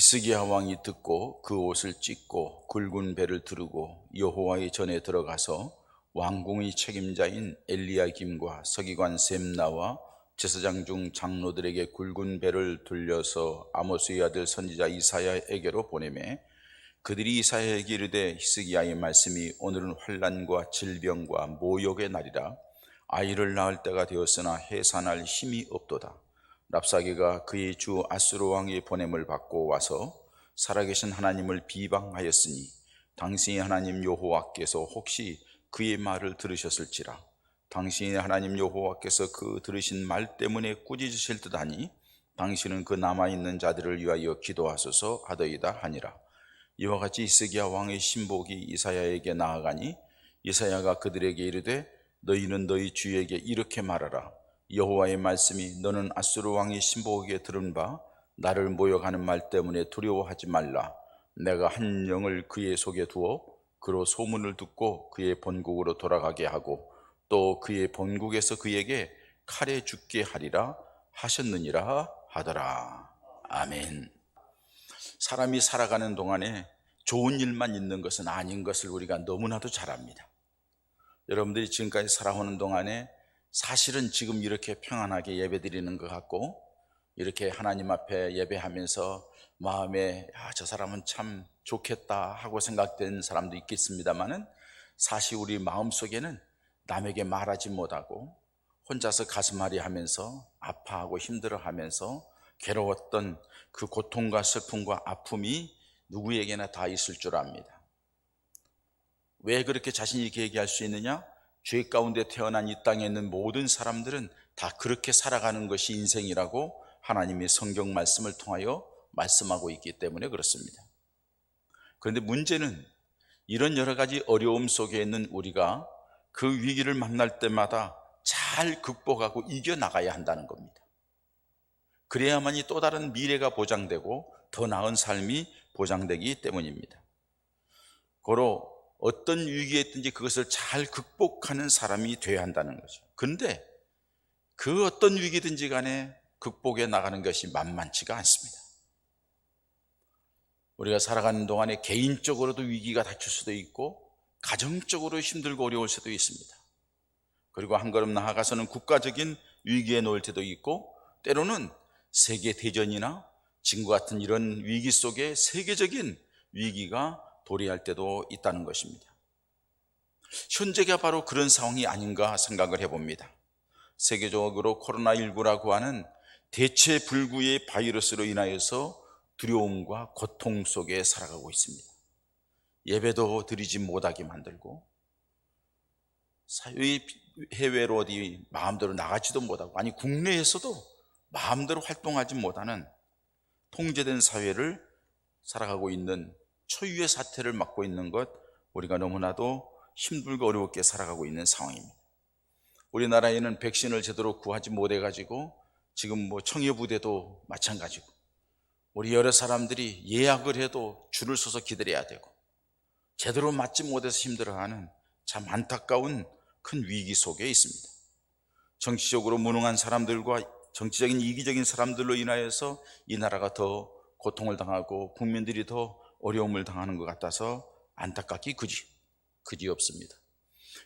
히스기야 왕이 듣고 그 옷을 찢고 굵은 배를 두르고 여호와의 전에 들어가서 왕궁의 책임자인 엘리야김과 서기관 셈나와 제사장 중 장로들에게 굵은 배를 돌려서 아모스의 아들 선지자 이사야에게로 보내매 그들이 이사야에게 이르되 히스기야의 말씀이 오늘은 환난과 질병과 모욕의 날이라 아이를 낳을 때가 되었으나 해산할 힘이 없도다. 랍사게가 그의 주 아수르 왕의 보냄을 받고 와서 살아계신 하나님을 비방하였으니 당신의 하나님 여호와께서 혹시 그의 말을 들으셨을지라. 당신의 하나님 여호와께서 그 들으신 말 때문에 꾸짖으실 듯하니 당신은 그 남아있는 자들을 위하여 기도하소서 하더이다 하니라. 이와 같이 히스기야 왕의 신복이 이사야에게 나아가니 이사야가 그들에게 이르되 너희는 너희 주에게 이렇게 말하라. 여호와의 말씀이 너는 아수르 왕의 신복에게 들은 바 나를 모욕하는 말 때문에 두려워하지 말라. 내가 한 영을 그의 속에 두어 그로 소문을 듣고 그의 본국으로 돌아가게 하고 또 그의 본국에서 그에게 칼에 죽게 하리라 하셨느니라 하더라. 아멘. 사람이 살아가는 동안에 좋은 일만 있는 것은 아닌 것을 우리가 너무나도 잘 압니다. 여러분들이 지금까지 살아오는 동안에 사실은 지금 이렇게 평안하게 예배드리는 것 같고 이렇게 하나님 앞에 예배하면서 마음에 저 사람은 참 좋겠다 하고 생각된 사람도 있겠습니다만은 사실 우리 마음속에는 남에게 말하지 못하고 혼자서 가슴앓이 하면서 아파하고 힘들어하면서 괴로웠던 그 고통과 슬픔과 아픔이 누구에게나 다 있을 줄 압니다. 왜 그렇게 자신 있게 얘기할 수 있느냐? 죄 가운데 태어난 이 땅에 있는 모든 사람들은 다 그렇게 살아가는 것이 인생이라고 하나님이 성경 말씀을 통하여 말씀하고 있기 때문에 그렇습니다. 그런데 문제는 이런 여러 가지 어려움 속에 있는 우리가 그 위기를 만날 때마다 잘 극복하고 이겨나가야 한다는 겁니다. 그래야만이 또 다른 미래가 보장되고 더 나은 삶이 보장되기 때문입니다. 고로 어떤 위기에 있든지 그것을 잘 극복하는 사람이 되어야 한다는 거죠. 그런데 그 어떤 위기든지 간에 극복해 나가는 것이 만만치가 않습니다. 우리가 살아가는 동안에 개인적으로도 위기가 닥칠 수도 있고 가정적으로 힘들고 어려울 수도 있습니다. 그리고 한 걸음 나아가서는 국가적인 위기에 놓일 때도 있고 때로는 세계 대전이나 지금과 같은 이런 위기 속에 세계적인 위기가 도래할 때도 있다는 것입니다. 현재가 바로 그런 상황이 아닌가 생각을 해봅니다. 세계적으로 코로나19라고 하는 대체불구의 바이러스로 인하여서 두려움과 고통 속에 살아가고 있습니다. 예배도 드리지 못하게 만들고 사회의 해외로 어디 마음대로 나가지도 못하고 아니 국내에서도 마음대로 활동하지 못하는 통제된 사회를 살아가고 있는 초유의 사태를 맞고 있는 것 우리가 너무나도 힘들고 어렵게 살아가고 있는 상황입니다. 우리나라에는 백신을 제대로 구하지 못해가지고 지금 청해부대도 마찬가지고 우리 여러 사람들이 예약을 해도 줄을 서서 기다려야 되고 제대로 맞지 못해서 힘들어하는 참 안타까운 큰 위기 속에 있습니다. 정치적으로 무능한 사람들과 정치적인 이기적인 사람들로 인하여서 이 나라가 더 고통을 당하고 국민들이 더 어려움을 당하는 것 같아서 안타깝기 그지 없습니다.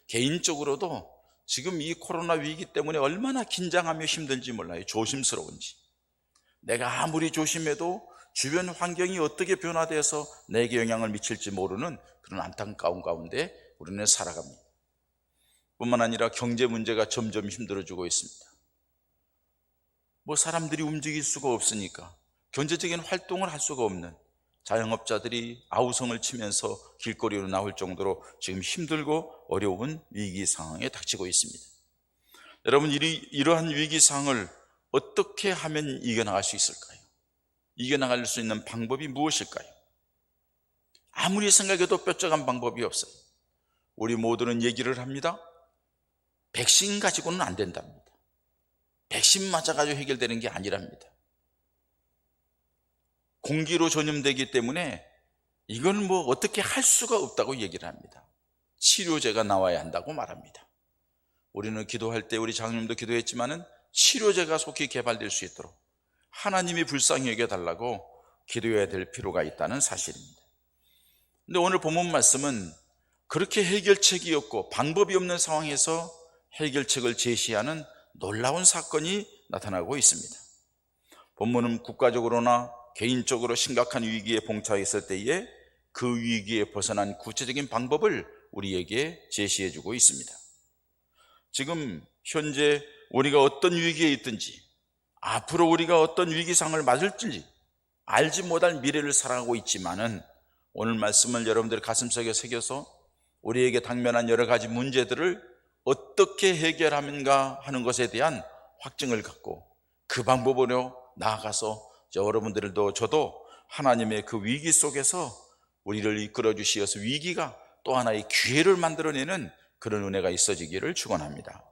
개인적으로도 지금 이 코로나 위기 때문에 얼마나 긴장하며 힘든지 몰라요. 조심스러운지. 내가 아무리 조심해도 주변 환경이 어떻게 변화돼서 내게 영향을 미칠지 모르는 그런 안타까운 가운데 우리는 살아갑니다. 뿐만 아니라 경제 문제가 점점 힘들어지고 있습니다. 사람들이 움직일 수가 없으니까 경제적인 활동을 할 수가 없는 자영업자들이 아우성을 치면서 길거리로 나올 정도로 지금 힘들고 어려운 위기 상황에 닥치고 있습니다. 여러분, 이러한 위기 상황을 어떻게 하면 이겨나갈 수 있을까요? 이겨나갈 수 있는 방법이 무엇일까요? 아무리 생각해도 뾰족한 방법이 없어요. 우리 모두는 얘기를 합니다. 백신 가지고는 안 된답니다. 백신 맞아가지고 해결되는 게 아니랍니다. 공기로 전염되기 때문에 이건 어떻게 할 수가 없다고 얘기를 합니다. 치료제가 나와야 한다고 말합니다. 우리는 기도할 때 우리 장로님도 기도했지만은 치료제가 속히 개발될 수 있도록 하나님이 불쌍히 여겨달라고 기도해야 될 필요가 있다는 사실입니다. 근데 오늘 본문 말씀은 그렇게 해결책이 없고 방법이 없는 상황에서 해결책을 제시하는 놀라운 사건이 나타나고 있습니다. 본문은 국가적으로나 개인적으로 심각한 위기에 봉착했을 때에 그 위기에 벗어난 구체적인 방법을 우리에게 제시해 주고 있습니다. 지금 현재 우리가 어떤 위기에 있든지 앞으로 우리가 어떤 위기상을 맞을지 알지 못할 미래를 살아가고 있지만은 오늘 말씀을 여러분들 가슴속에 새겨서 우리에게 당면한 여러 가지 문제들을 어떻게 해결하는가 하는 것에 대한 확증을 갖고 그 방법으로 나아가서 여러분들도 저도 하나님의 그 위기 속에서 우리를 이끌어 주시어서 위기가 또 하나의 기회를 만들어내는 그런 은혜가 있어지기를 축원합니다.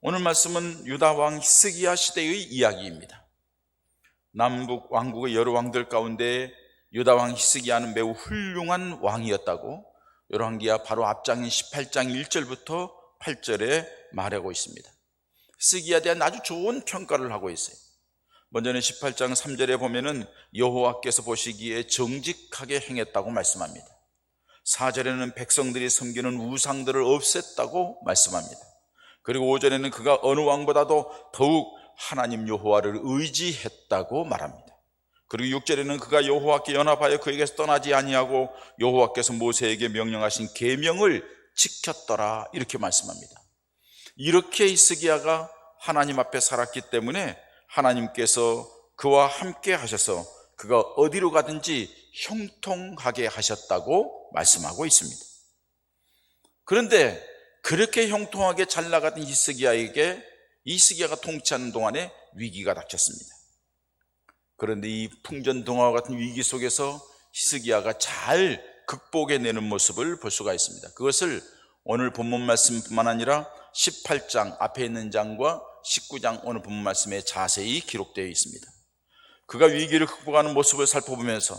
오늘 말씀은 유다 왕 히스기야 시대의 이야기입니다. 남북 왕국의 여러 왕들 가운데 유다 왕 히스기야는 매우 훌륭한 왕이었다고 열왕기하 바로 앞장인 18장 1절부터 8절에 말하고 있습니다. 히스기야에 대한 아주 좋은 평가를 하고 있어요. 먼저는 18장 3절에 보면은 여호와께서 보시기에 정직하게 행했다고 말씀합니다. 4절에는 백성들이 섬기는 우상들을 없앴다고 말씀합니다. 그리고 5절에는 그가 어느 왕보다도 더욱 하나님 여호와를 의지했다고 말합니다. 그리고 6절에는 그가 여호와께 연합하여 그에게서 떠나지 아니하고 여호와께서 모세에게 명령하신 계명을 지켰더라 이렇게 말씀합니다. 이렇게 히스기야가 하나님 앞에 살았기 때문에 하나님께서 그와 함께 하셔서 그가 어디로 가든지 형통하게 하셨다고 말씀하고 있습니다. 그런데 그렇게 형통하게 잘 나가던 히스기야에게 히스기야가 통치하는 동안에 위기가 닥쳤습니다. 그런데 이 풍전등화와 같은 위기 속에서 히스기야가 잘 극복해내는 모습을 볼 수가 있습니다. 그것을 오늘 본문 말씀뿐만 아니라 18장 앞에 있는 장과 19장 오늘 본문 말씀에 자세히 기록되어 있습니다. 그가 위기를 극복하는 모습을 살펴보면서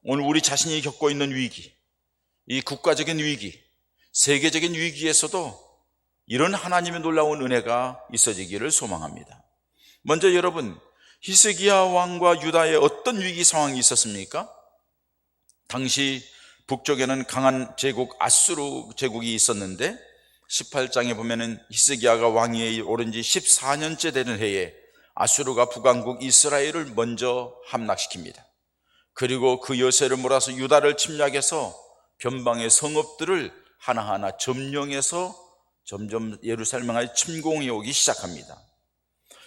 오늘 우리 자신이 겪고 있는 위기, 이 국가적인 위기, 세계적인 위기에서도 이런 하나님의 놀라운 은혜가 있어지기를 소망합니다. 먼저 여러분, 히스기야 왕과 유다에 어떤 위기 상황이 있었습니까? 당시 북쪽에는 강한 제국 아수르 제국이 있었는데 18장에 보면은 히스기야가 왕위에 오른 지 14년째 되는 해에 아수르가 북왕국 이스라엘을 먼저 함락시킵니다. 그리고 그 여세를 몰아서 유다를 침략해서 변방의 성읍들을 하나하나 점령해서 점점 예루살렘에 침공해 오기 시작합니다.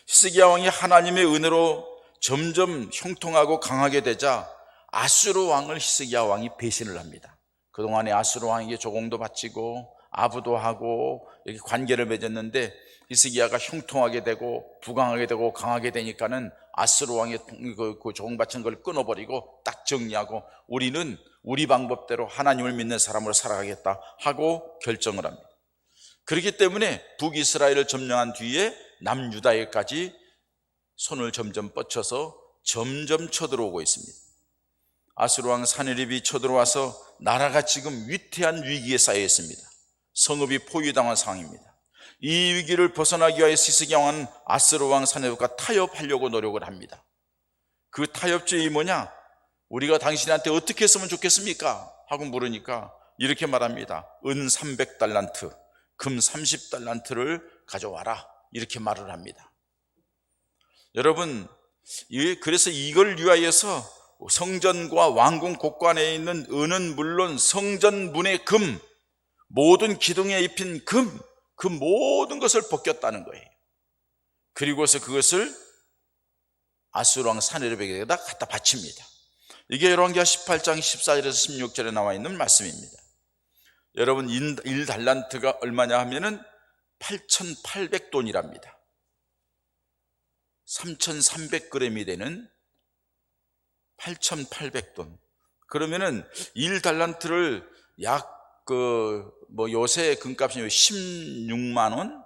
히스기야 왕이 하나님의 은혜로 점점 형통하고 강하게 되자 아수르 왕을 히스기야 왕이 배신을 합니다. 그동안에 아수르 왕에게 조공도 바치고 아부도 하고 이렇게 관계를 맺었는데 히스기야가 형통하게 되고 부강하게 되고 강하게 되니까는 아수르 왕의 그 조공 바친 걸 끊어버리고 딱 정리하고 우리는 우리 방법대로 하나님을 믿는 사람으로 살아가겠다 하고 결정을 합니다. 그렇기 때문에 북이스라엘을 점령한 뒤에 남유다에까지 손을 점점 뻗쳐서 점점 쳐들어오고 있습니다. 아수르 왕 사느립이 쳐들어와서 나라가 지금 위태한 위기에 쌓여 있습니다. 성읍이 포위당한 상황입니다. 이 위기를 벗어나기 위해 히스기야 왕은 아수르 왕 사느립과 타협하려고 노력을 합니다. 그 타협점이 뭐냐? 우리가 당신한테 어떻게 했으면 좋겠습니까? 하고 물으니까 이렇게 말합니다. 은 300달란트, 금 30달란트를 가져와라 이렇게 말을 합니다. 여러분, 그래서 이걸 위하여서 성전과 왕궁 곳간에 있는 은은 물론 성전 문의 금, 모든 기둥에 입힌 금, 그 모든 것을 벗겼다는 거예요. 그리고서 그것을 아수르 왕 사느립에게다 갖다 바칩니다. 이게 열왕기하 18장 14절에서 16절에 나와 있는 말씀입니다. 여러분, 1달란트가 얼마냐 하면은 8,800돈이랍니다. 3,300g이 되는 8,800돈. 그러면은 1달란트를 약 요새 금값이 16만 원,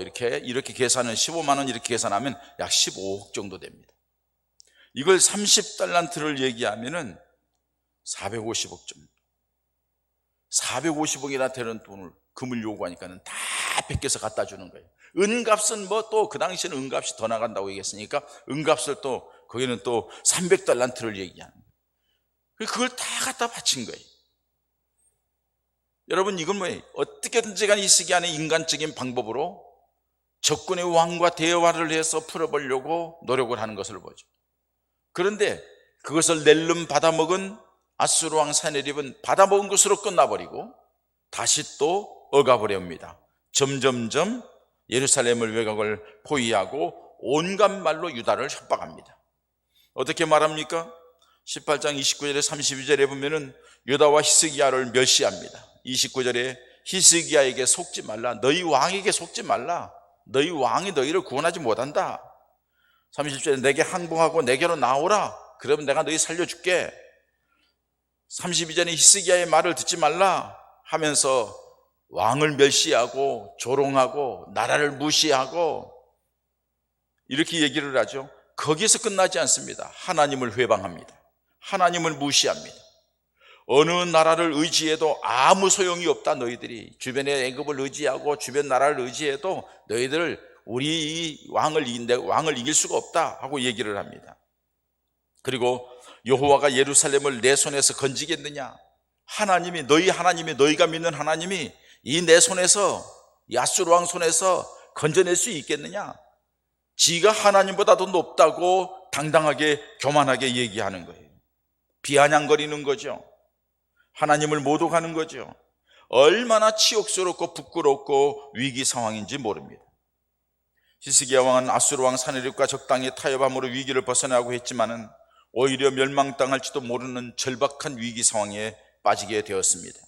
이렇게 계산은 15만 원 이렇게 계산하면 약 15억 정도 됩니다. 이걸 30달란트를 얘기하면은 450억 정도. 450억이나 되는 돈을 금을 요구하니까는 다 베껴서 갖다 주는 거예요. 은값은 또 그 당시에는 은값이 더 나간다고 얘기했으니까 은값을 또 거기는 또 300달란트를 얘기하는 거예요. 그걸 다 갖다 바친 거예요. 여러분, 이건 뭐예요? 어떻게든지 간에 히스기야는 인간적인 방법으로 적군의 왕과 대화를 해서 풀어보려고 노력을 하는 것을 보죠. 그런데 그것을 낼름 받아먹은 아수르 왕 사네립은 받아먹은 것으로 끝나버리고 다시 또 억압을 해옵니다. 점점점 예루살렘을 왜곡을 포위하고 온갖 말로 유다를 협박합니다. 어떻게 말합니까? 18장 29절에 32절에 보면은 유다와 히스기야를 멸시합니다. 29절에 히스기야에게 속지 말라, 너희 왕에게 속지 말라, 너희 왕이 너희를 구원하지 못한다. 30절에 내게 항복하고 내게로 나오라, 그러면 내가 너희 살려줄게. 32절에 히스기야의 말을 듣지 말라 하면서 왕을 멸시하고 조롱하고 나라를 무시하고 이렇게 얘기를 하죠. 거기서 끝나지 않습니다. 하나님을 회방합니다. 하나님을 무시합니다. 어느 나라를 의지해도 아무 소용이 없다. 너희들이 주변의 애굽을 의지하고 주변 나라를 의지해도 너희들 우리 왕을 이길 수가 없다 하고 얘기를 합니다. 그리고 여호와가 예루살렘을 내 손에서 건지겠느냐? 하나님이 너희가 믿는 하나님이 이 내 손에서, 이 아수르 왕 손에서 건져낼 수 있겠느냐? 지가 하나님보다도 높다고 당당하게 교만하게 얘기하는 거예요. 비아냥거리는 거죠. 하나님을 모독하는 거죠. 얼마나 치욕스럽고 부끄럽고 위기 상황인지 모릅니다. 히스기야 왕은 아수르 왕 사네립과 적당히 타협함으로 위기를 벗어나고 했지만은 오히려 멸망당할지도 모르는 절박한 위기 상황에 빠지게 되었습니다.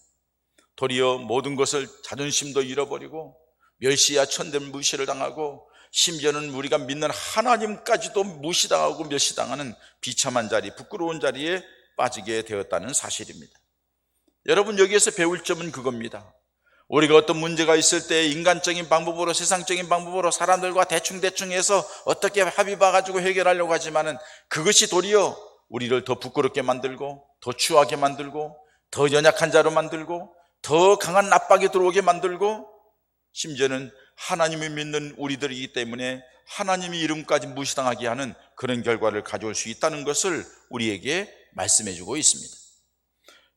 도리어 모든 것을 자존심도 잃어버리고 멸시야 천대 무시를 당하고 심지어는 우리가 믿는 하나님까지도 무시당하고 멸시당하는 비참한 자리, 부끄러운 자리에 빠지게 되었다는 사실입니다. 여러분, 여기에서 배울 점은 그겁니다. 우리가 어떤 문제가 있을 때 인간적인 방법으로, 세상적인 방법으로 사람들과 대충 해서 어떻게 합의 봐가지고 해결하려고 하지만은 그것이 도리어 우리를 더 부끄럽게 만들고 더 추하게 만들고 더 연약한 자로 만들고 더 강한 압박이 들어오게 만들고 심지어는 하나님을 믿는 우리들이기 때문에 하나님의 이름까지 무시당하게 하는 그런 결과를 가져올 수 있다는 것을 우리에게 말씀해 주고 있습니다.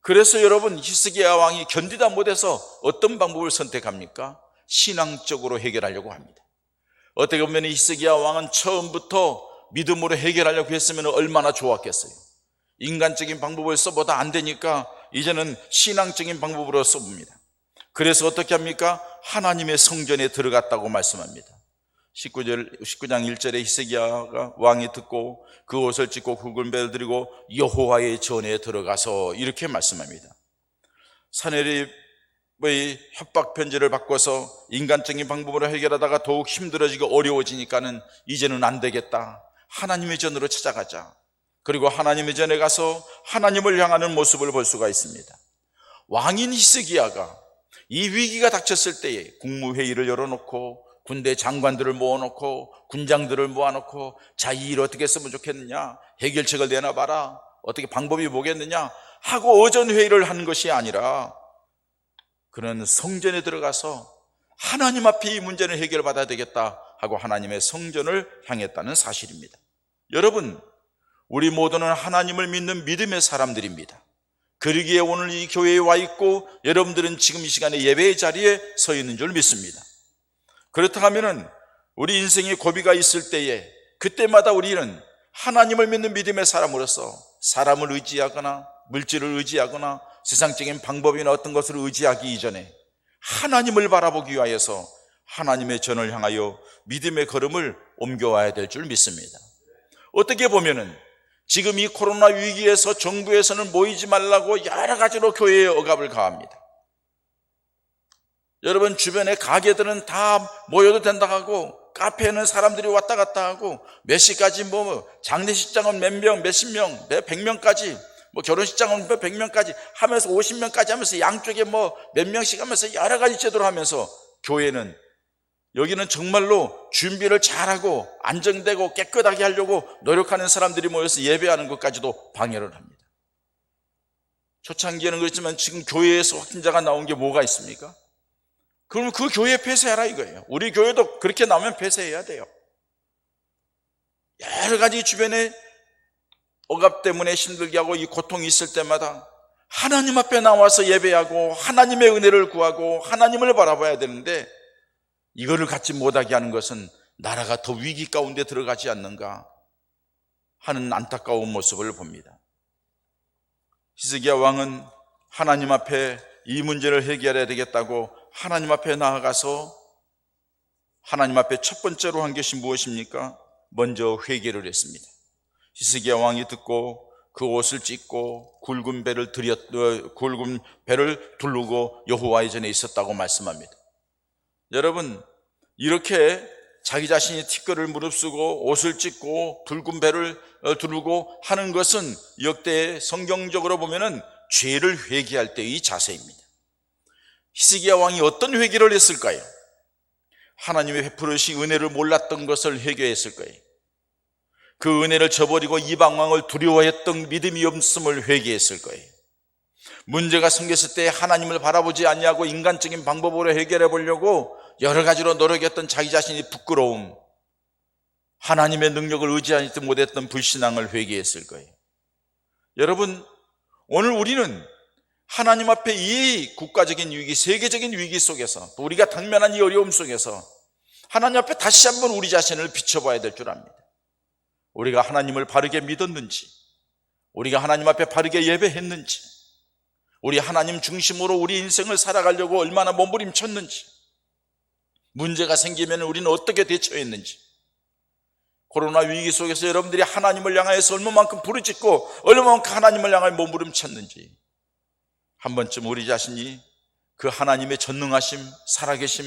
그래서 여러분, 히스기야 왕이 견디다 못해서 어떤 방법을 선택합니까? 신앙적으로 해결하려고 합니다. 어떻게 보면 히스기야 왕은 처음부터 믿음으로 해결하려고 했으면 얼마나 좋았겠어요. 인간적인 방법을 써보다 안 되니까 이제는 신앙적인 방법으로 써봅니다. 그래서 어떻게 합니까? 하나님의 성전에 들어갔다고 말씀합니다. 19장 1절에 히스기야가 왕이 듣고 그 옷을 찢고 굵은 배를 들이고 여호와의 전에 들어가서 이렇게 말씀합니다. 사네립의 협박 편지를 바꿔서 인간적인 방법으로 해결하다가 더욱 힘들어지고 어려워지니까는 이제는 안 되겠다, 하나님의 전으로 찾아가자. 그리고 하나님의 전에 가서 하나님을 향하는 모습을 볼 수가 있습니다. 왕인 히스기야가 이 위기가 닥쳤을 때에 국무회의를 열어놓고 군대 장관들을 모아놓고 군장들을 모아놓고 자, 이 일 어떻게 했으면 좋겠느냐, 해결책을 내놔봐라, 어떻게 방법이 뭐겠느냐 하고 어전회의를 하는 것이 아니라 그는 성전에 들어가서 하나님 앞에 이 문제는 해결받아야 되겠다 하고 하나님의 성전을 향했다는 사실입니다. 여러분, 우리 모두는 하나님을 믿는 믿음의 사람들입니다. 그러기에 오늘 이 교회에 와 있고 여러분들은 지금 이 시간에 예배의 자리에 서 있는 줄 믿습니다. 그렇다면 우리 인생에 고비가 있을 때에 그때마다 우리는 하나님을 믿는 믿음의 사람으로서 사람을 의지하거나 물질을 의지하거나 세상적인 방법이나 어떤 것을 의지하기 이전에 하나님을 바라보기 위하여서 하나님의 전을 향하여 믿음의 걸음을 옮겨와야 될 줄 믿습니다. 어떻게 보면은 지금 이 코로나 위기에서 정부에서는 모이지 말라고 여러 가지로 교회에 억압을 가합니다. 여러분, 주변에 가게들은 다 모여도 된다 하고 카페에는 사람들이 왔다 갔다 하고 몇 시까지 장례식장은 몇 명, 몇십 명, 몇 100명까지 결혼식장은 몇 100명까지 하면서 50명까지 하면서 양쪽에 몇 명씩 하면서 여러 가지 제도를 하면서 교회는 여기는 정말로 준비를 잘하고 안정되고 깨끗하게 하려고 노력하는 사람들이 모여서 예배하는 것까지도 방해를 합니다. 초창기에는 그렇지만 지금 교회에서 확진자가 나온 게 뭐가 있습니까? 그러면 그 교회 폐쇄하라 이거예요. 우리 교회도 그렇게 나오면 폐쇄해야 돼요. 여러 가지 주변에 억압 때문에 힘들게 하고 이 고통이 있을 때마다 하나님 앞에 나와서 예배하고 하나님의 은혜를 구하고 하나님을 바라봐야 되는데, 이거를 갖지 못하게 하는 것은 나라가 더 위기 가운데 들어가지 않는가 하는 안타까운 모습을 봅니다. 히스기야 왕은 하나님 앞에 이 문제를 해결해야 되겠다고 하나님 앞에 나아가서 하나님 앞에 첫 번째로 한 것이 무엇입니까? 먼저 회개를 했습니다. 히스기야 왕이 듣고 그 옷을 찢고 굵은 배를 두르고 여호와의 전에 있었다고 말씀합니다. 여러분, 이렇게 자기 자신이 티끌을 무릅쓰고 옷을 찢고 굵은 배를 두르고 하는 것은 역대 성경적으로 보면은 죄를 회개할 때의 자세입니다. 히스기야 왕이 어떤 회개를 했을까요? 하나님의 베푸르신 은혜를 몰랐던 것을 회개했을 거예요. 그 은혜를 저버리고 이방 왕을 두려워했던 믿음이 없음을 회개했을 거예요. 문제가 생겼을 때 하나님을 바라보지 않냐고 인간적인 방법으로 해결해 보려고 여러 가지로 노력했던 자기 자신이 부끄러움, 하나님의 능력을 의지하지 못했던 불신앙을 회개했을 거예요. 여러분, 오늘 우리는 하나님 앞에 이 국가적인 위기, 세계적인 위기 속에서, 또 우리가 당면한 이 어려움 속에서 하나님 앞에 다시 한번 우리 자신을 비춰봐야 될 줄 압니다. 우리가 하나님을 바르게 믿었는지, 우리가 하나님 앞에 바르게 예배했는지, 우리 하나님 중심으로 우리 인생을 살아가려고 얼마나 몸부림쳤는지, 문제가 생기면 우리는 어떻게 대처했는지, 코로나 위기 속에서 여러분들이 하나님을 향하여서 얼마만큼 부르짖고 얼마만큼 하나님을 향하여 몸부림쳤는지, 한 번쯤 우리 자신이 그 하나님의 전능하심, 살아계심,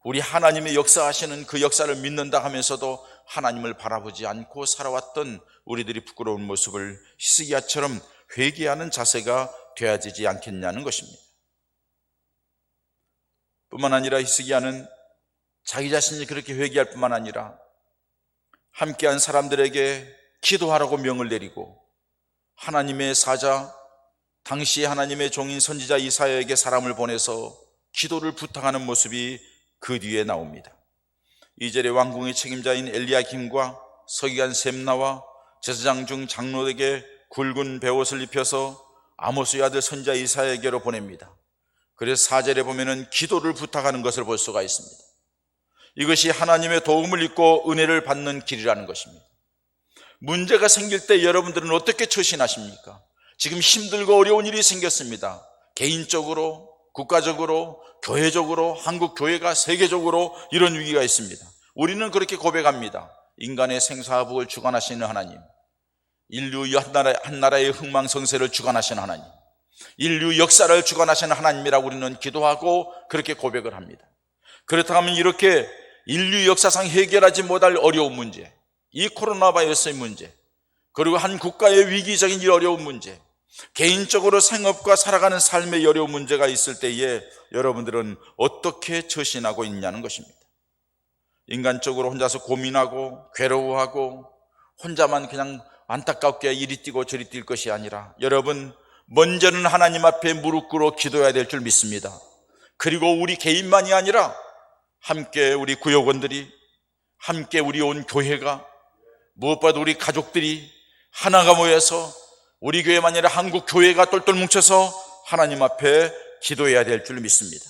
우리 하나님의 역사하시는 그 역사를 믿는다 하면서도 하나님을 바라보지 않고 살아왔던 우리들이 부끄러운 모습을 히스기야처럼 회개하는 자세가 되어야 되지 않겠냐는 것입니다. 뿐만 아니라 히스기야는 자기 자신이 그렇게 회개할 뿐만 아니라 함께한 사람들에게 기도하라고 명을 내리고, 하나님의 사자, 당시 하나님의 종인 선지자 이사야에게 사람을 보내서 기도를 부탁하는 모습이 그 뒤에 나옵니다. 2절에 왕궁의 책임자인 엘리야김과 서기관 셈나와 제사장 중 장로에게 굵은 베옷을 입혀서 아모스의 아들 선지자 이사야에게로 보냅니다. 그래서 4절에 보면은 기도를 부탁하는 것을 볼 수가 있습니다. 이것이 하나님의 도움을 입고 은혜를 받는 길이라는 것입니다. 문제가 생길 때 여러분들은 어떻게 처신하십니까? 지금 힘들고 어려운 일이 생겼습니다. 개인적으로, 국가적으로, 교회적으로, 한국 교회가 세계적으로 이런 위기가 있습니다. 우리는 그렇게 고백합니다. 인간의 생사화복을 주관하시는 하나님, 인류 한 나라의 흥망성쇠를 주관하시는 하나님, 인류 역사를 주관하시는 하나님이라고 우리는 기도하고 그렇게 고백을 합니다. 그렇다면 이렇게 인류 역사상 해결하지 못할 어려운 문제, 이 코로나 바이러스의 문제, 그리고 한 국가의 위기적인 이 어려운 문제, 개인적으로 생업과 살아가는 삶의 어려운 문제가 있을 때에 여러분들은 어떻게 처신하고 있냐는 것입니다. 인간적으로 혼자서 고민하고 괴로워하고 혼자만 그냥 안타깝게 이리 뛰고 저리 뛸 것이 아니라, 여러분, 먼저는 하나님 앞에 무릎 꿇어 기도해야 될 줄 믿습니다. 그리고 우리 개인만이 아니라 함께 우리 구역원들이, 함께 우리 온 교회가, 무엇보다 우리 가족들이 하나가 모여서 우리 교회만 아니라 한국 교회가 똘똘 뭉쳐서 하나님 앞에 기도해야 될 줄 믿습니다.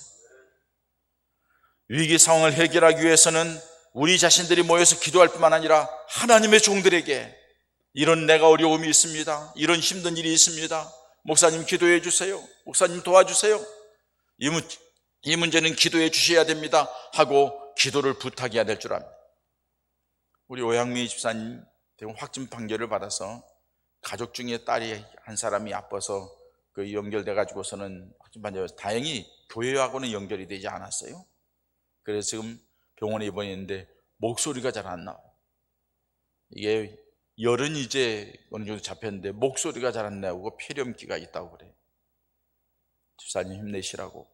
위기 상황을 해결하기 위해서는 우리 자신들이 모여서 기도할 뿐만 아니라 하나님의 종들에게 이런 내가 어려움이 있습니다, 이런 힘든 일이 있습니다, 목사님 기도해 주세요, 목사님 도와주세요, 이 문제는 기도해 주셔야 됩니다 하고 기도를 부탁해야 될 줄 압니다. 우리 오양미 집사님 확진 판결을 받아서 가족 중에 딸이 한 사람이 아파서 그 연결돼 가지고서는 확진 판결, 다행히 교회하고는 연결이 되지 않았어요. 그래서 지금 병원에 입원했는데 목소리가 잘 안 나와요. 이게 열은 이제 어느 정도 잡혔는데 목소리가 잘 안 나오고 폐렴기가 있다고 그래요. 집사님 힘내시라고,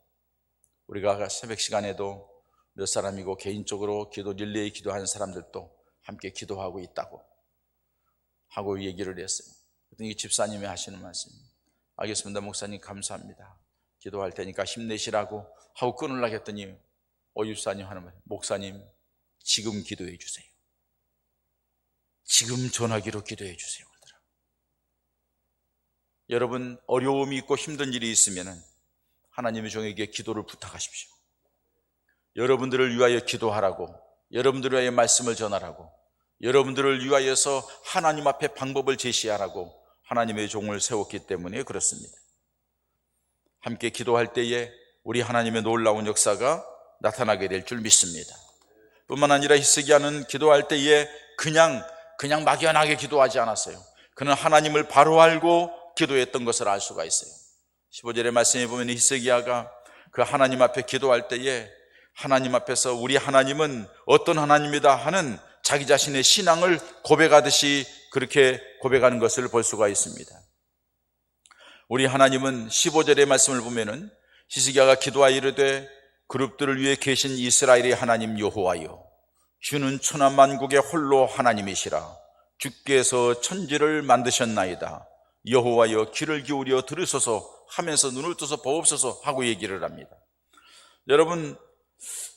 우리가 새벽 시간에도 몇 사람이고 개인적으로 기도 릴레이 기도하는 사람들도 함께 기도하고 있다고 하고 얘기를 했어요. 그랬더니 집사님이 하시는 말씀, 알겠습니다 목사님 감사합니다, 기도할 테니까 힘내시라고 하고 끊으려고 했더니 집사님 하는 말, 목사님 지금 기도해 주세요, 지금 전화기로 기도해 주세요 그러더라고요. 여러분 어려움이 있고 힘든 일이 있으면 하나님의 종에게 기도를 부탁하십시오. 여러분들을 위하여 기도하라고, 여러분들을 위하여 말씀을 전하라고, 여러분들을 위하여서 하나님 앞에 방법을 제시하라고 하나님의 종을 세웠기 때문에 그렇습니다. 함께 기도할 때에 우리 하나님의 놀라운 역사가 나타나게 될 줄 믿습니다. 뿐만 아니라 히스기야는 기도할 때에 그냥 막연하게 기도하지 않았어요. 그는 하나님을 바로 알고 기도했던 것을 알 수가 있어요. 15절의 말씀에 보면 히스기야가 그 하나님 앞에 기도할 때에 하나님 앞에서 우리 하나님은 어떤 하나님이다 하는 자기 자신의 신앙을 고백하듯이 그렇게 고백하는 것을 볼 수가 있습니다. 우리 하나님은 15절의 말씀을 보면은 히스기야가 기도하여 이르되 그룹들을 위해 계신 이스라엘의 하나님 여호와여, 주는 천하 만국의 홀로 하나님이시라. 주께서 천지를 만드셨나이다. 여호와여, 귀를 기울여 들으소서 하면서 눈을 떠서 보옵소서 하고 얘기를 합니다. 여러분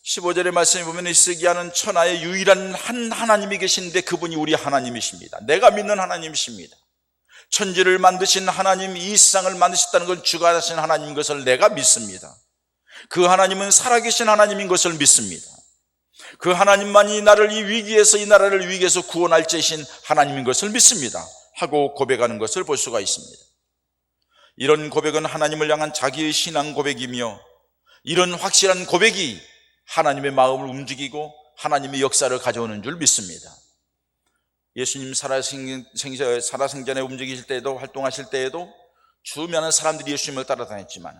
15절의 말씀에 보면 히스기야는 천하의 유일한 한 하나님이 계신데 그분이 우리 하나님이십니다. 내가 믿는 하나님이십니다. 천지를 만드신 하나님, 이 세상을 만드셨다는 건 주가 하신 하나님인 것을 내가 믿습니다. 그 하나님은 살아계신 하나님인 것을 믿습니다. 그 하나님만이 나를 이 위기에서, 이 나라를 위기에서 구원할 자신 하나님인 것을 믿습니다 하고 고백하는 것을 볼 수가 있습니다. 이런 고백은 하나님을 향한 자기의 신앙 고백이며, 이런 확실한 고백이 하나님의 마음을 움직이고 하나님의 역사를 가져오는 줄 믿습니다. 예수님 살아생전에 움직이실 때에도, 활동하실 때에도 수많은 사람들이 예수님을 따라다녔지만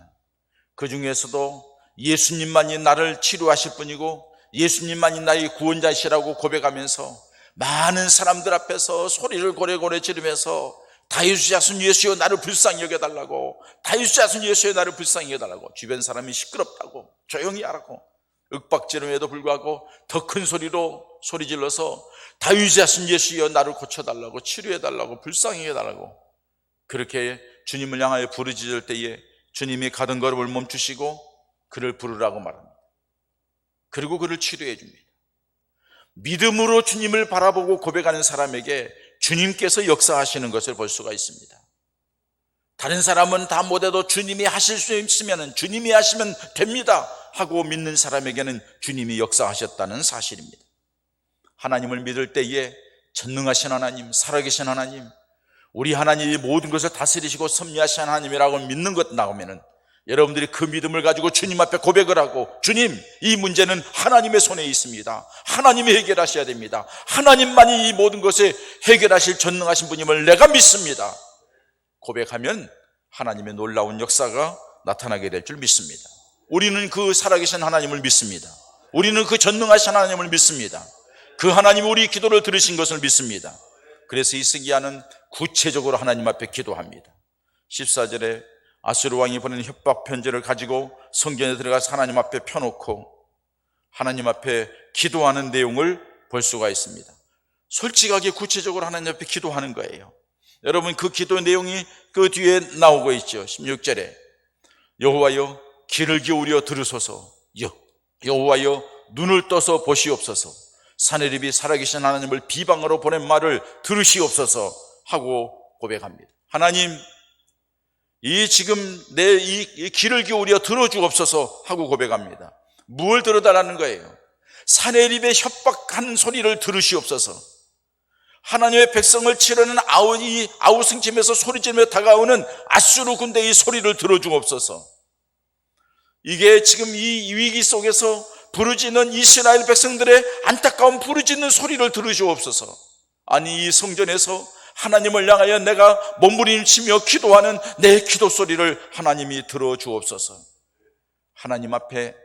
그 중에서도 예수님만이 나를 치료하실 분이고 예수님만이 나의 구원자시라고 고백하면서 많은 사람들 앞에서 소리를 고래고래 지르면서 다윗의 자손 예수여 나를 불쌍히 여겨달라고, 다윗의 자손 예수여 나를 불쌍히 여겨달라고, 주변 사람이 시끄럽다고 조용히 하라고 윽박지름에도 불구하고 더 큰 소리로 소리 질러서 다윗의 자손 예수여 나를 고쳐달라고, 치료해달라고, 불쌍히 해달라고 그렇게 주님을 향하여 부르짖을 때에 주님이 가던 걸음을 멈추시고 그를 부르라고 말합니다. 그리고 그를 치료해 줍니다. 믿음으로 주님을 바라보고 고백하는 사람에게 주님께서 역사하시는 것을 볼 수가 있습니다. 다른 사람은 다 못해도 주님이 하실 수 있으면, 주님이 하시면 됩니다 하고 믿는 사람에게는 주님이 역사하셨다는 사실입니다. 하나님을 믿을 때에 전능하신 하나님, 살아계신 하나님, 우리 하나님이 모든 것을 다스리시고 섭리하신 하나님이라고 믿는 것 나오면은 여러분들이 그 믿음을 가지고 주님 앞에 고백을 하고, 주님, 이 문제는 하나님의 손에 있습니다. 하나님이 해결하셔야 됩니다. 하나님만이 이 모든 것을 해결하실 전능하신 분임을 내가 믿습니다. 고백하면 하나님의 놀라운 역사가 나타나게 될 줄 믿습니다. 우리는 그 살아계신 하나님을 믿습니다. 우리는 그 전능하신 하나님을 믿습니다. 그 하나님이 우리 기도를 들으신 것을 믿습니다. 그래서 히스기야는 구체적으로 하나님 앞에 기도합니다. 14절에 아수르 왕이 보낸 협박 편지를 가지고 성전에 들어가서 하나님 앞에 펴놓고 하나님 앞에 기도하는 내용을 볼 수가 있습니다. 솔직하게 구체적으로 하나님 앞에 기도하는 거예요. 여러분 그 기도 내용이 그 뒤에 나오고 있죠. 16절에 여호와여 귀를 기울여 들으소서, 여호와여 눈을 떠서 보시옵소서, 사내립이 살아계신 하나님을 비방으로 보낸 말을 들으시옵소서 하고 고백합니다. 하나님, 이 지금 내 이 귀를 기울여 들어주옵소서 하고 고백합니다. 무엇을 들어달라는 거예요? 사내립의 협박하는 소리를 들으시옵소서. 하나님의 백성을 치르는 아우성집에서 소리지르며 다가오는 아수르 군대의 소리를 들어주옵소서. 이게 지금 이 위기 속에서 부르짖는 이스라엘 백성들의 안타까운 부르짖는 소리를 들으시옵소서. 아니 이 성전에서 하나님을 향하여 내가 몸부림치며 기도하는 내 기도 소리를 하나님이 들어주옵소서. 하나님 앞에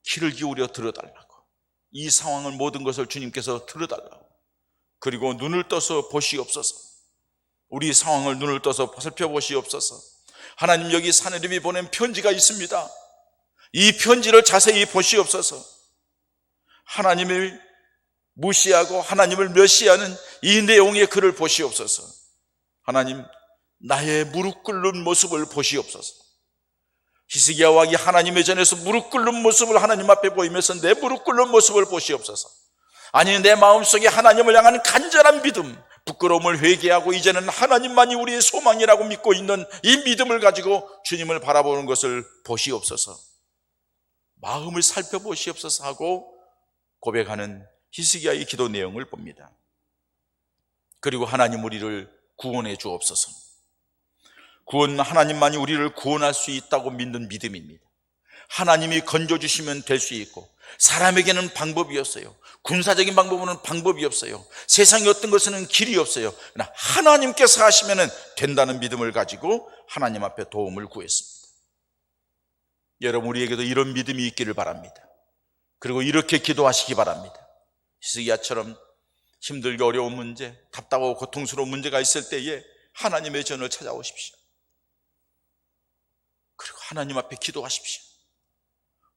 귀를 기울여 들어달라고, 이 상황을 모든 것을 주님께서 들어달라고, 그리고 눈을 떠서 보시옵소서. 우리 상황을 눈을 떠서 살펴보시옵소서. 하나님 여기 사내립이 보낸 편지가 있습니다. 이 편지를 자세히 보시옵소서. 하나님을 무시하고 하나님을 멸시하는 이 내용의 글을 보시옵소서. 하나님, 나의 무릎 꿇는 모습을 보시옵소서. 히스기야 왕이 하나님의 전에서 무릎 꿇는 모습을 하나님 앞에 보이면서 내 무릎 꿇는 모습을 보시옵소서. 아니 내 마음속에 하나님을 향한 간절한 믿음, 부끄러움을 회개하고 이제는 하나님만이 우리의 소망이라고 믿고 있는 이 믿음을 가지고 주님을 바라보는 것을 보시옵소서, 마음을 살펴보시옵소서 하고 고백하는 히스기야의 기도 내용을 봅니다. 그리고 하나님 우리를 구원해 주옵소서. 구원, 하나님만이 우리를 구원할 수 있다고 믿는 믿음입니다. 하나님이 건져주시면 될 수 있고, 사람에게는 방법이 없어요. 군사적인 방법은 방법이 없어요. 세상의 어떤 것에는 길이 없어요. 그러나 하나님께서 하시면 된다는 믿음을 가지고 하나님 앞에 도움을 구했습니다. 여러분, 우리에게도 이런 믿음이 있기를 바랍니다. 그리고 이렇게 기도하시기 바랍니다. 히스기야처럼 힘들고 어려운 문제, 답답하고 고통스러운 문제가 있을 때에 하나님의 전을 찾아오십시오. 그리고 하나님 앞에 기도하십시오.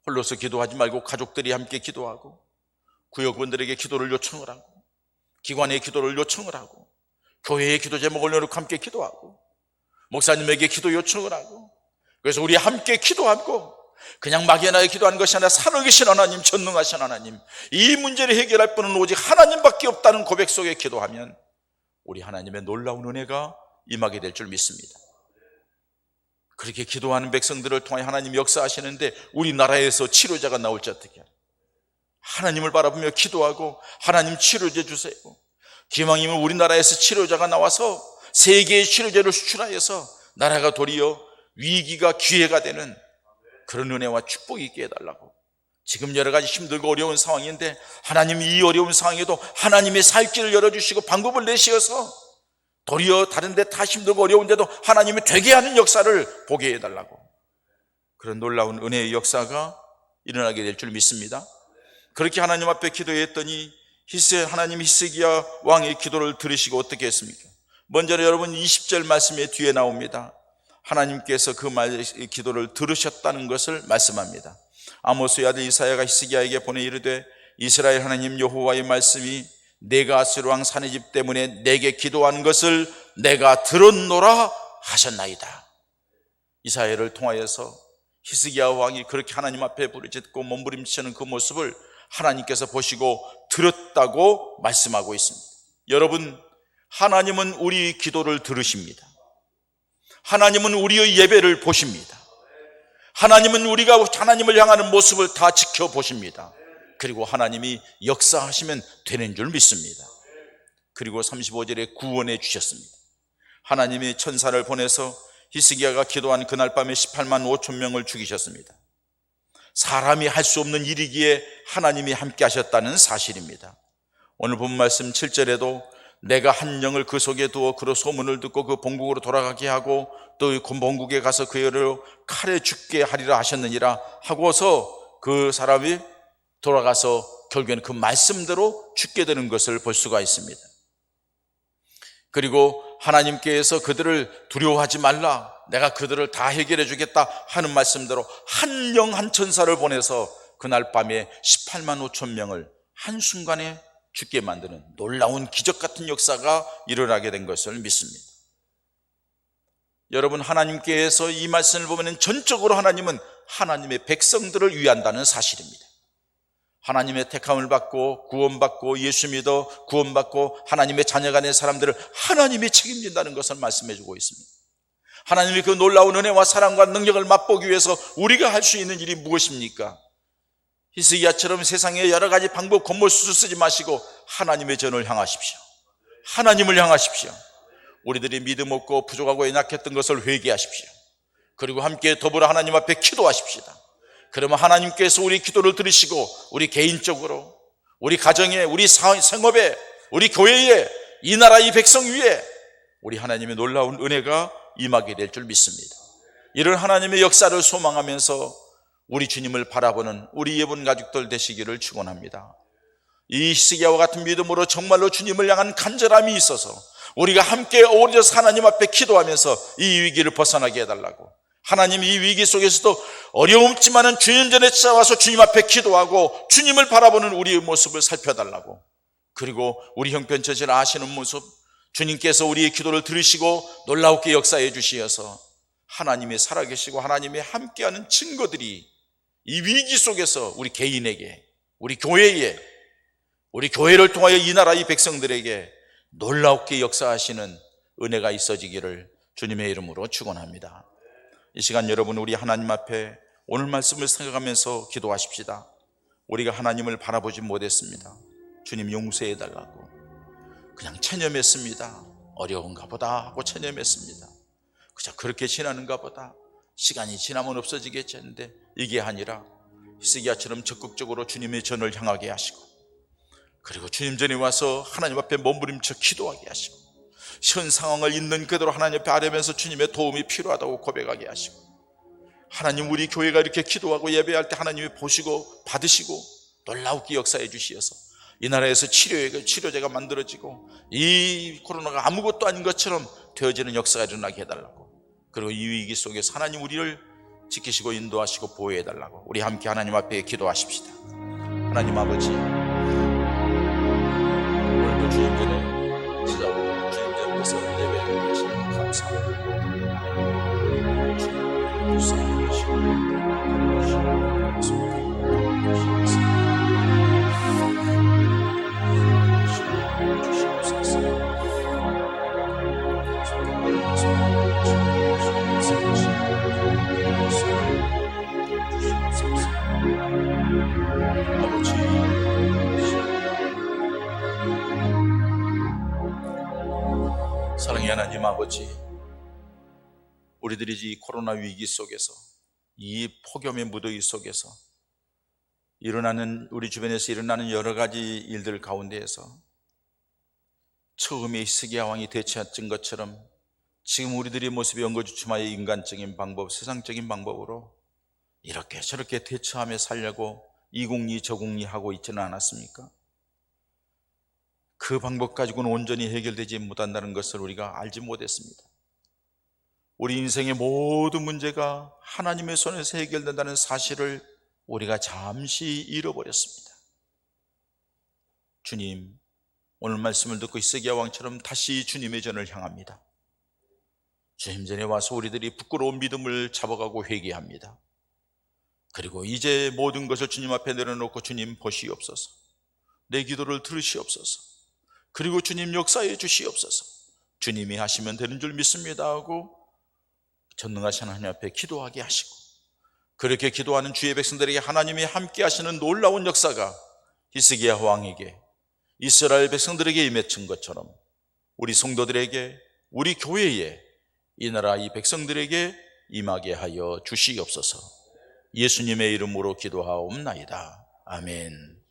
홀로서 기도하지 말고 가족들이 함께 기도하고, 구역원들에게 기도를 요청을 하고, 기관의 기도를 요청을 하고, 교회의 기도 제목을 넣어놓고 함께 기도하고, 목사님에게 기도 요청을 하고, 그래서 우리 함께 기도하고, 그냥 막연하게 기도하는 것이 아니라 살아계신 하나님, 전능하신 하나님, 이 문제를 해결할 분은 오직 하나님밖에 없다는 고백 속에 기도하면 우리 하나님의 놀라운 은혜가 임하게 될 줄 믿습니다. 그렇게 기도하는 백성들을 통해 하나님이 역사하시는데 우리나라에서 치료자가 나올지 어떻게 해요? 하나님을 바라보며 기도하고, 하나님 치료제 주세요. 기왕이면 우리나라에서 치료자가 나와서 세계의 치료제를 수출하여서 나라가 도리어 위기가 기회가 되는 그런 은혜와 축복이 있게 해달라고. 지금 여러 가지 힘들고 어려운 상황인데 하나님 이 어려운 상황에도 하나님의 살 길을 열어주시고 방법을 내시어서 도리어 다른 데 다 힘들고 어려운데도 하나님이 되게 하는 역사를 보게 해달라고. 그런 놀라운 은혜의 역사가 일어나게 될 줄 믿습니다. 그렇게 하나님 앞에 기도했더니 하나님 히스기야 왕의 기도를 들으시고 어떻게 했습니까? 먼저 여러분 20절 말씀에 뒤에 나옵니다. 하나님께서 그 기도를 들으셨다는 것을 말씀합니다. 아모스의 아들 이사야가 히스기야에게 보내 이르되 이스라엘 하나님 여호와의 말씀이 내가 아수르 왕 산헤립 때문에 내게 기도한 것을 내가 들었노라 하셨나이다. 이사야를 통하여서 히스기야 왕이 그렇게 하나님 앞에 부르짖고 몸부림치는 그 모습을 하나님께서 보시고 들었다고 말씀하고 있습니다. 여러분, 하나님은 우리 기도를 들으십니다. 하나님은 우리의 예배를 보십니다. 하나님은 우리가 하나님을 향하는 모습을 다 지켜보십니다. 그리고 하나님이 역사하시면 되는 줄 믿습니다. 그리고 35절에 구원해 주셨습니다. 하나님이 천사를 보내서 히스기야가 기도한 그날 밤에 18만 5천 명을 죽이셨습니다. 사람이 할 수 없는 일이기에 하나님이 함께 하셨다는 사실입니다. 오늘 본 말씀 7절에도 내가 한 영을 그 속에 두어 그로 소문을 듣고 그 본국으로 돌아가게 하고 또 그 본국에 가서 그를 칼에 죽게 하리라 하셨느니라 하고서 그 사람이 돌아가서 결국에는 그 말씀대로 죽게 되는 것을 볼 수가 있습니다. 그리고 하나님께서 그들을 두려워하지 말라, 내가 그들을 다 해결해 주겠다 하는 말씀대로 한 영 한 천사를 보내서 그날 밤에 18만 5천 명을 한순간에 죽게 만드는 놀라운 기적 같은 역사가 일어나게 된 것을 믿습니다. 여러분, 하나님께서 이 말씀을 보면 전적으로 하나님은 하나님의 백성들을 위한다는 사실입니다. 하나님의 택함을 받고 구원받고 예수 믿어 구원받고 하나님의 자녀가 된 사람들을 하나님이 책임진다는 것을 말씀해 주고 있습니다. 하나님이 그 놀라운 은혜와 사랑과 능력을 맛보기 위해서 우리가 할 수 있는 일이 무엇입니까? 히스기야처럼 세상에 여러 가지 방법 겉멋수수 쓰지 마시고 하나님의 전을 향하십시오. 하나님을 향하십시오. 우리들이 믿음 없고 부족하고 연약했던 것을 회개하십시오. 그리고 함께 더불어 하나님 앞에 기도하십시다. 그러면 하나님께서 우리 기도를 들으시고 우리 개인적으로, 우리 가정에, 우리 생업에, 우리 교회에, 이 나라 이 백성 위에 우리 하나님의 놀라운 은혜가 임하게 될 줄 믿습니다. 이런 하나님의 역사를 소망하면서 우리 주님을 바라보는 우리 예분 가족들 되시기를 축원합니다. 이 히스기야와 같은 믿음으로 정말로 주님을 향한 간절함이 있어서 우리가 함께 어우러져서 하나님 앞에 기도하면서 이 위기를 벗어나게 해달라고, 하나님 이 위기 속에서도 어려움지만은 주님 전에 찾아와서 주님 앞에 기도하고 주님을 바라보는 우리의 모습을 살펴달라고, 그리고 우리 형편처지를 아시는 모습, 주님께서 우리의 기도를 들으시고 놀랍게 역사해 주시어서 하나님이 살아계시고 하나님이 함께하는 증거들이 이 위기 속에서 우리 개인에게, 우리 교회에, 우리 교회를 통하여 이 나라 이 백성들에게 놀랍게 역사하시는 은혜가 있어지기를 주님의 이름으로 축원합니다. 이 시간 여러분, 우리 하나님 앞에 오늘 말씀을 생각하면서 기도하십시다. 우리가 하나님을 바라보지 못했습니다. 주님 용서해 달라고 그냥 체념했습니다. 어려운가 보다 하고 체념했습니다. 그저 그렇게 지나는가 보다, 시간이 지나면 없어지겠지 했는데 이게 아니라 히스기야처럼 적극적으로 주님의 전을 향하게 하시고, 그리고 주님 전에 와서 하나님 앞에 몸부림쳐 기도하게 하시고, 현 상황을 있는 그대로 하나님 앞에 아뢰면서 주님의 도움이 필요하다고 고백하게 하시고, 하나님 우리 교회가 이렇게 기도하고 예배할 때 하나님이 보시고 받으시고 놀랍게 역사해 주시어서 이 나라에서 치료제가 만들어지고 이 코로나가 아무것도 아닌 것처럼 되어지는 역사가 일어나게 해달라고, 그리고 이 위기 속에서 하나님 우리를 지키시고 인도하시고 보호해 달라고 우리 함께 하나님 앞에 기도하십시다. 하나님 아버지, 오늘도 주님 전에 찾아오고 주님 전에서 예배하게 하시니 감사합니다. 주님 불쌍히 하시고 사랑의 하나님 아버지, 우리들이 이 코로나 위기 속에서, 이 폭염의 무더위 속에서 우리 주변에서 일어나는 여러 가지 일들 가운데에서 처음에 히스기야 왕이 대처했던 것처럼 지금 우리들의 모습이 엉거주춤하여 인간적인 방법, 세상적인 방법으로 이렇게 저렇게 대처하며 살려고 이궁리 저궁리 하고 있지는 않았습니까? 그 방법 가지고는 온전히 해결되지 못한다는 것을 우리가 알지 못했습니다. 우리 인생의 모든 문제가 하나님의 손에서 해결된다는 사실을 우리가 잠시 잃어버렸습니다. 주님, 오늘 말씀을 듣고 히스기야 왕처럼 다시 주님의 전을 향합니다. 주님 전에 와서 우리들이 부끄러운 믿음을 잡아가고 회개합니다. 그리고 이제 모든 것을 주님 앞에 내려놓고 주님 보시옵소서, 내 기도를 들으시옵소서, 그리고 주님 역사해 주시옵소서, 주님이 하시면 되는 줄 믿습니다 하고 전능하신 하나님 앞에 기도하게 하시고, 그렇게 기도하는 주의 백성들에게 하나님이 함께 하시는 놀라운 역사가 히스기야 왕에게, 이스라엘 백성들에게 임했던 것처럼 우리 성도들에게, 우리 교회에, 이 나라 이 백성들에게 임하게 하여 주시옵소서. 예수님의 이름으로 기도하옵나이다. 아멘.